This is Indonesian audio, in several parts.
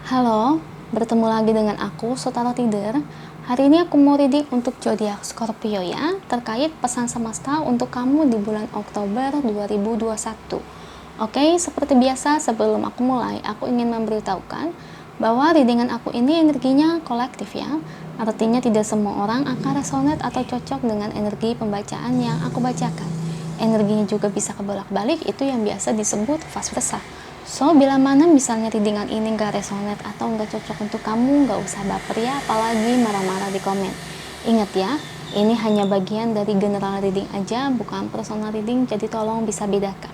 Halo, bertemu lagi dengan aku, Sutara Tider. Hari ini aku mau reading untuk zodiak Scorpio ya, terkait pesan semesta untuk kamu di bulan Oktober 2021. Oke, seperti biasa sebelum aku mulai, aku ingin memberitahukan bahwa readingan aku ini energinya kolektif ya. Artinya tidak semua orang akan resonate atau cocok dengan energi pembacaan yang aku bacakan. Energinya juga bisa kebolak-balik, itu yang biasa disebut vice versa. So, bila mana misalnya readingan ini gak resonate atau gak cocok untuk kamu, gak usah baper ya, apalagi marah-marah di komen. Ingat ya, ini hanya bagian dari general reading aja, bukan personal reading, jadi tolong bisa bedakan.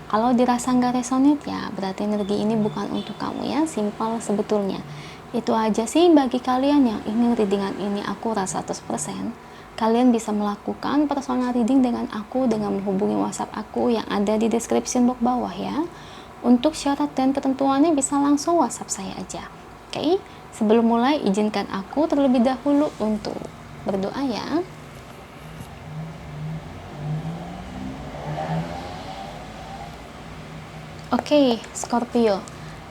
Kalau dirasa gak resonate ya, berarti energi ini bukan untuk kamu ya, simpel sebetulnya. Itu aja sih bagi kalian yang ingin readingan ini akurat 100%. Kalian bisa melakukan personal reading dengan aku dengan menghubungi WhatsApp aku yang ada di description box bawah ya. Untuk syarat dan ketentuannya bisa langsung WhatsApp saya aja. Oke, sebelum mulai izinkan aku terlebih dahulu untuk berdoa ya. Oke, Scorpio.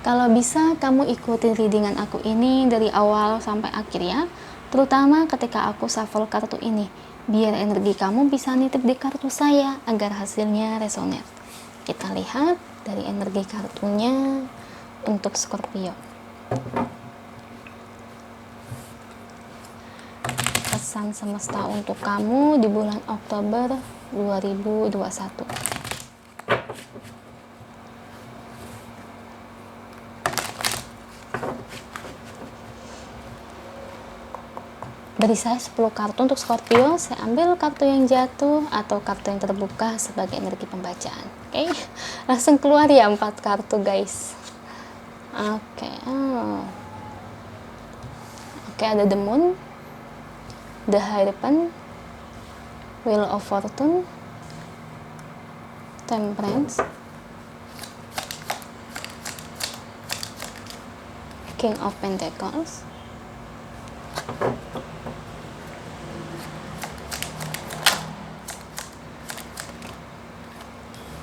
Kalau bisa kamu ikutin readingan aku ini dari awal sampai akhir ya. Terutama ketika aku shuffle kartu ini. Biar energi kamu bisa nitip di kartu saya agar hasilnya resonate. Kita lihat dari energi kartunya untuk Scorpio. Pesan semesta untuk kamu di bulan Oktober 2021. Beri saya 10 kartu untuk Scorpio. Saya ambil kartu yang jatuh atau kartu yang terbuka sebagai energi pembacaan. Oke, langsung keluar ya 4 kartu guys. Oke, ada The Moon, The Hierophant, Wheel of Fortune, Temperance, King of Pentacles,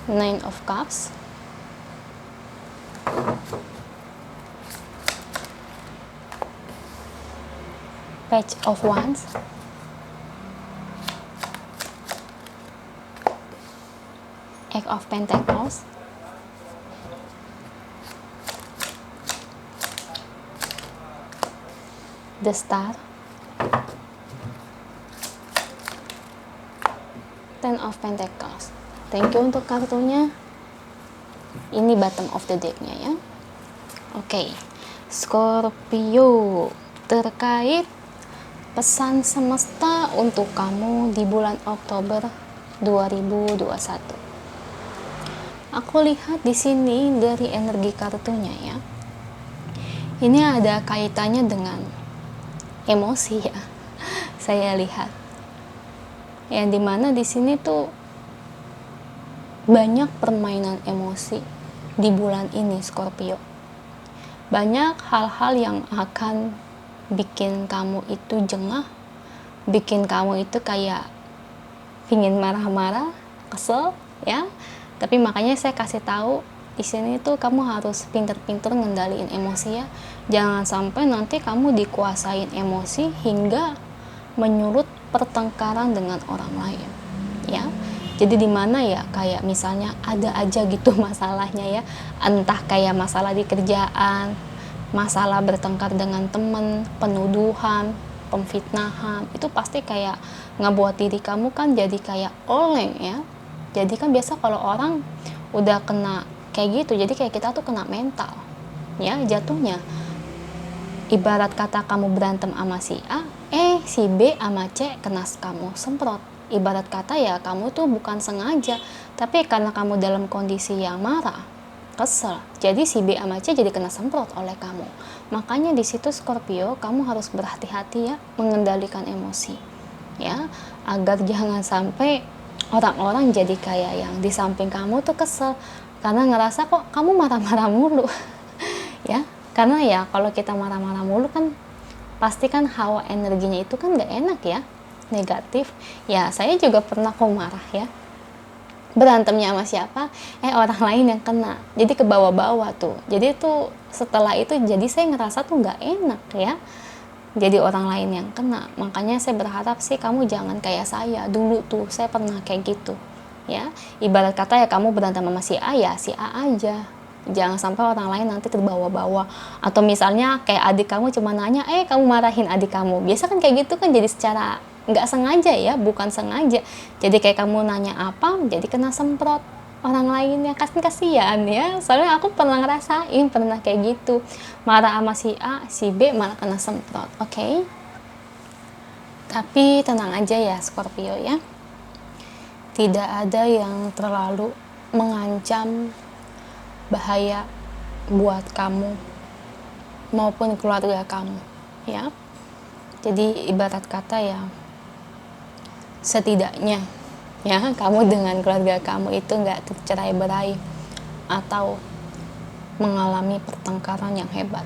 Nine of Cups, Page of Wands, Eight of Pentacles, The Star, Ten of Pentacles. Thank you untuk kartunya. Ini bottom of the deck-nya ya. Oke, Scorpio, terkait pesan semesta untuk kamu di bulan Oktober 2021. Aku lihat di sini dari energi kartunya ya. Ini ada kaitannya dengan emosi ya. Saya lihat. Yang dimana di sini tuh banyak permainan emosi di bulan ini Scorpio. Banyak hal-hal yang akan bikin kamu itu jengah, bikin kamu itu kayak pingin marah-marah, kesel ya. Tapi makanya saya kasih tahu di sini tuh kamu harus pinter-pinter ngendaliin emosi ya. Jangan sampai nanti kamu dikuasain emosi hingga menyulut pertengkaran dengan orang lain ya. Jadi di mana ya kayak misalnya ada aja gitu masalahnya ya, entah kayak masalah di kerjaan, masalah bertengkar dengan teman, penuduhan, pemfitnahan, itu pasti kayak ngebuat diri kamu kan jadi kayak oleng ya. Jadi kan biasa kalau orang udah kena kayak gitu, jadi kayak kita tuh kena mental ya jatuhnya. Ibarat kata kamu berantem sama si A, si B sama C kena kamu semprot. Ibarat kata ya kamu tuh bukan sengaja, tapi karena kamu dalam kondisi yang marah, kesel, jadi si B sama C jadi kena semprot oleh kamu. Makanya di situ Scorpio kamu harus berhati-hati ya mengendalikan emosi ya, agar jangan sampai orang-orang jadi kayak yang di samping kamu tuh kesel karena ngerasa kok kamu marah-marah mulu ya. Karena ya kalau kita marah-marah mulu kan pasti kan hawa energinya itu kan gak enak ya, negatif ya. Saya juga pernah kok marah ya, berantemnya sama siapa, orang lain yang kena, jadi ke bawah-bawah tuh. Jadi tuh setelah itu jadi saya ngerasa tuh nggak enak ya, jadi orang lain yang kena. Makanya saya berharap sih kamu jangan kayak saya dulu tuh, saya pernah kayak gitu ya. Ibarat kata ya, kamu berantem sama si A ya si A aja, jangan sampai orang lain nanti terbawa-bawa. Atau misalnya kayak adik kamu cuma nanya, kamu marahin adik kamu, biasa kan kayak gitu kan, jadi secara nggak sengaja ya, bukan sengaja, jadi kayak kamu nanya apa jadi kena semprot orang lainnya, kasihan ya. Soalnya aku pernah ngerasain, pernah kayak gitu, marah sama si A, si B malah kena semprot. Oke. Tapi tenang aja ya Scorpio ya, tidak ada yang terlalu mengancam bahaya buat kamu maupun keluarga kamu ya. Jadi ibarat kata ya, setidaknya ya kamu dengan keluarga kamu itu nggak tercerai-berai atau mengalami pertengkaran yang hebat.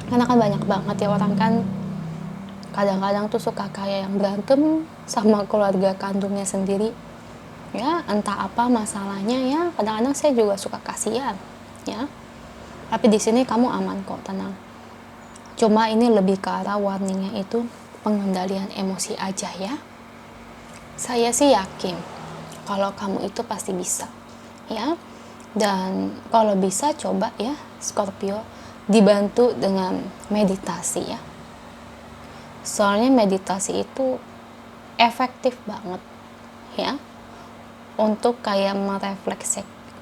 Karena kan banyak banget ya orang kan kadang-kadang tuh suka kayak yang berantem sama keluarga kandungnya sendiri ya, entah apa masalahnya ya. Kadang-kadang saya juga suka kasihan ya, tapi di sini kamu aman kok, tenang. Cuma ini lebih ke arah warningnya itu pengendalian emosi aja ya. Saya sih yakin kalau kamu itu pasti bisa ya. Dan kalau bisa coba ya Scorpio dibantu dengan meditasi ya. Soalnya meditasi itu efektif banget ya untuk kayak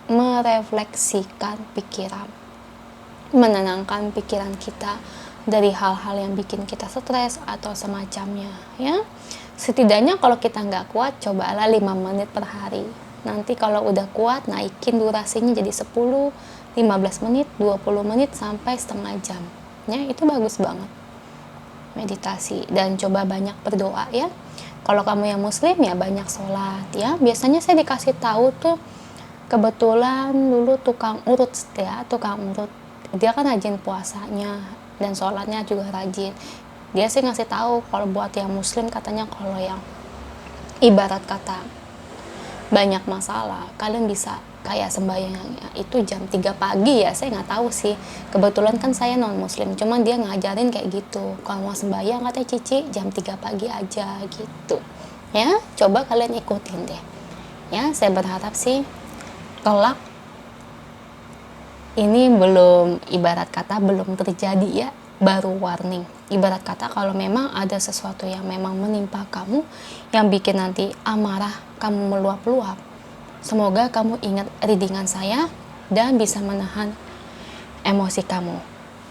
merefleksikan pikiran, menenangkan pikiran kita dari hal-hal yang bikin kita stres atau semacamnya ya. Setidaknya kalau kita nggak kuat, cobalah 5 menit per hari. Nanti kalau udah kuat, naikin durasinya jadi 10, 15 menit, 20 menit, sampai setengah jam ya. Itu bagus banget meditasi. Dan coba banyak berdoa ya. Kalau kamu yang muslim ya banyak sholat ya. Biasanya saya dikasih tahu tuh, kebetulan dulu tukang urut ya, tukang urut, dia kan rajin puasanya dan sholatnya juga rajin. Dia sih ngasih tahu kalau buat yang muslim, katanya kalau yang ibarat kata banyak masalah, kalian bisa kayak sembahyangnya itu jam 3 pagi ya. Saya nggak tahu sih, kebetulan kan saya non muslim, cuman dia ngajarin kayak gitu, kalau mau sembahyang katanya Cici jam 3 pagi aja gitu ya. Coba kalian ikutin deh ya. Saya berharap sih kelak ini belum, ibarat kata belum terjadi ya, baru warning. Ibarat kata kalau memang ada sesuatu yang memang menimpa kamu yang bikin nanti amarah kamu meluap-luap, semoga kamu ingat readingan saya dan bisa menahan emosi kamu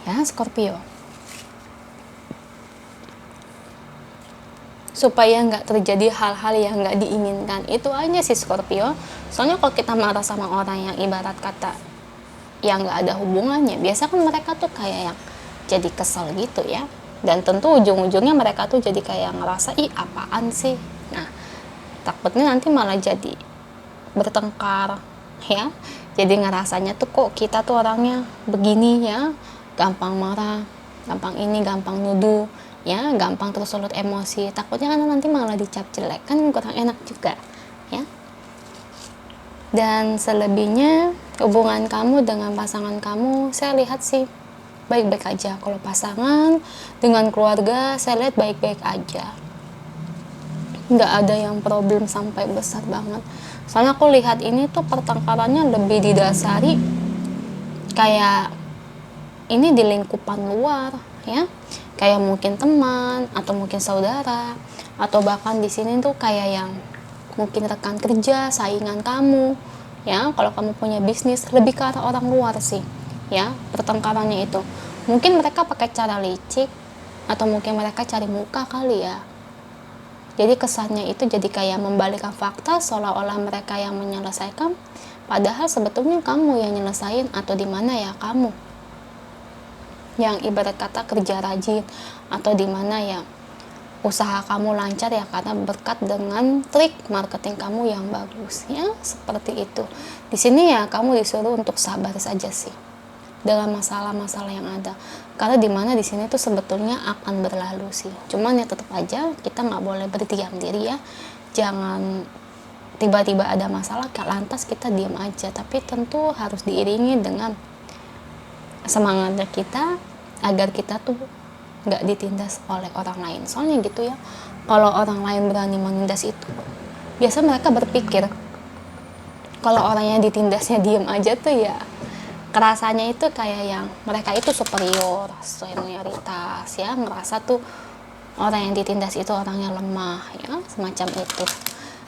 ya Scorpio, supaya nggak terjadi hal-hal yang nggak diinginkan. Itu aja sih Scorpio. Soalnya kalau kita marah sama orang yang ibarat kata yang nggak ada hubungannya, biasa kan mereka tuh kayak yang jadi kesel gitu ya, dan tentu ujung-ujungnya mereka tuh jadi kayak ngerasa ih apaan sih. Nah takutnya nanti malah jadi bertengkar ya, jadi ngerasanya tuh kok kita tuh orangnya begini ya, gampang marah, gampang ini, gampang nuduh ya, gampang tersulut emosi. Takutnya kan nanti malah dicap jelek, kan kurang enak juga ya. Dan selebihnya hubungan kamu dengan pasangan kamu, saya lihat sih baik-baik aja. Kalau pasangan dengan keluarga, saya lihat baik-baik aja, nggak ada yang problem sampai besar banget. Soalnya aku lihat ini tuh pertengkarannya lebih didasari kayak ini di lingkupan luar ya, kayak mungkin teman atau mungkin saudara, atau bahkan di sini tuh kayak yang mungkin rekan kerja, saingan kamu ya. Kalau kamu punya bisnis, lebih ke arah orang luar sih ya pertengkarannya itu. Mungkin mereka pakai cara licik, atau mungkin mereka cari muka kali ya. Jadi kesannya itu jadi kayak membalikkan fakta, seolah-olah mereka yang menyelesaikan, padahal sebetulnya kamu yang nyelesain. Atau di mana ya kamu yang ibarat kata kerja rajin, atau di mana ya usaha kamu lancar ya karena berkat dengan trik marketing kamu yang bagus ya, seperti itu. Di sini ya kamu disuruh untuk sabar saja sih dalam masalah-masalah yang ada, karena dimana di sini tuh sebetulnya akan berlalu sih. Cuman ya tetap aja kita nggak boleh berdiam diri ya, jangan tiba-tiba ada masalah lantas kita diam aja, tapi tentu harus diiringi dengan semangatnya kita agar kita tuh nggak ditindas oleh orang lain. Soalnya gitu ya, kalau orang lain berani menindas itu, biasa mereka berpikir kalau orang yang ditindasnya diem aja tuh ya kerasanya itu kayak yang mereka itu superior, senioritas ya, ngerasa tuh orang yang ditindas itu orangnya lemah ya, semacam itu.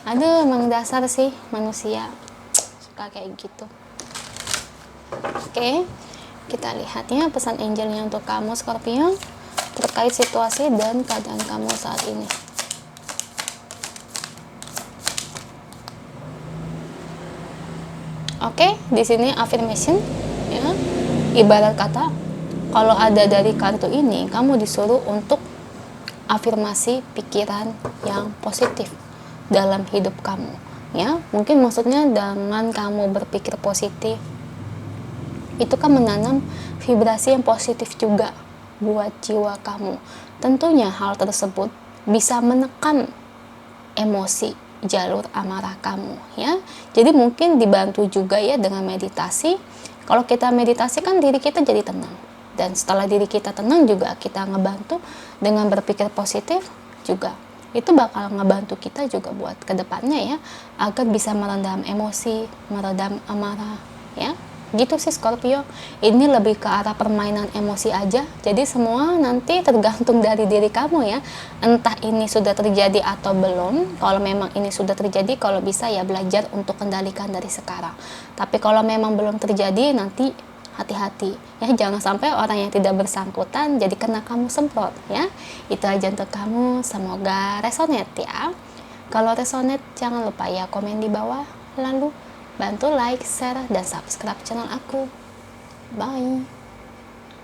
Aduh, emang dasar sih manusia suka kayak gitu. Oke, kita lihat ya pesan angelnya untuk kamu Scorpio terkait situasi dan keadaan kamu saat ini. Oke, di sini affirmation ya. Ibarat kata kalau ada dari kartu ini, kamu disuruh untuk afirmasi pikiran yang positif dalam hidup kamu ya. Mungkin maksudnya dengan kamu berpikir positif itu kan menanam vibrasi yang positif juga buat jiwa kamu. Tentunya hal tersebut bisa menekan emosi jalur amarah kamu ya. Jadi mungkin dibantu juga ya dengan meditasi. Kalau kita meditasi kan diri kita jadi tenang, dan setelah diri kita tenang juga kita ngebantu dengan berpikir positif juga. Itu bakal ngebantu kita juga buat kedepannya ya, agar bisa meredam emosi, meredam amarah ya. Gitu sih Scorpio, ini lebih ke arah permainan emosi aja. Jadi semua nanti tergantung dari diri kamu ya, entah ini sudah terjadi atau belum. Kalau memang ini sudah terjadi, kalau bisa ya belajar untuk kendalikan dari sekarang. Tapi kalau memang belum terjadi, nanti hati-hati ya, jangan sampai orang yang tidak bersangkutan jadi kena kamu semprot ya. Itu aja untuk kamu, semoga resonate ya. Kalau resonate jangan lupa ya komen di bawah, lalu bantu like, share, dan subscribe channel aku. Bye.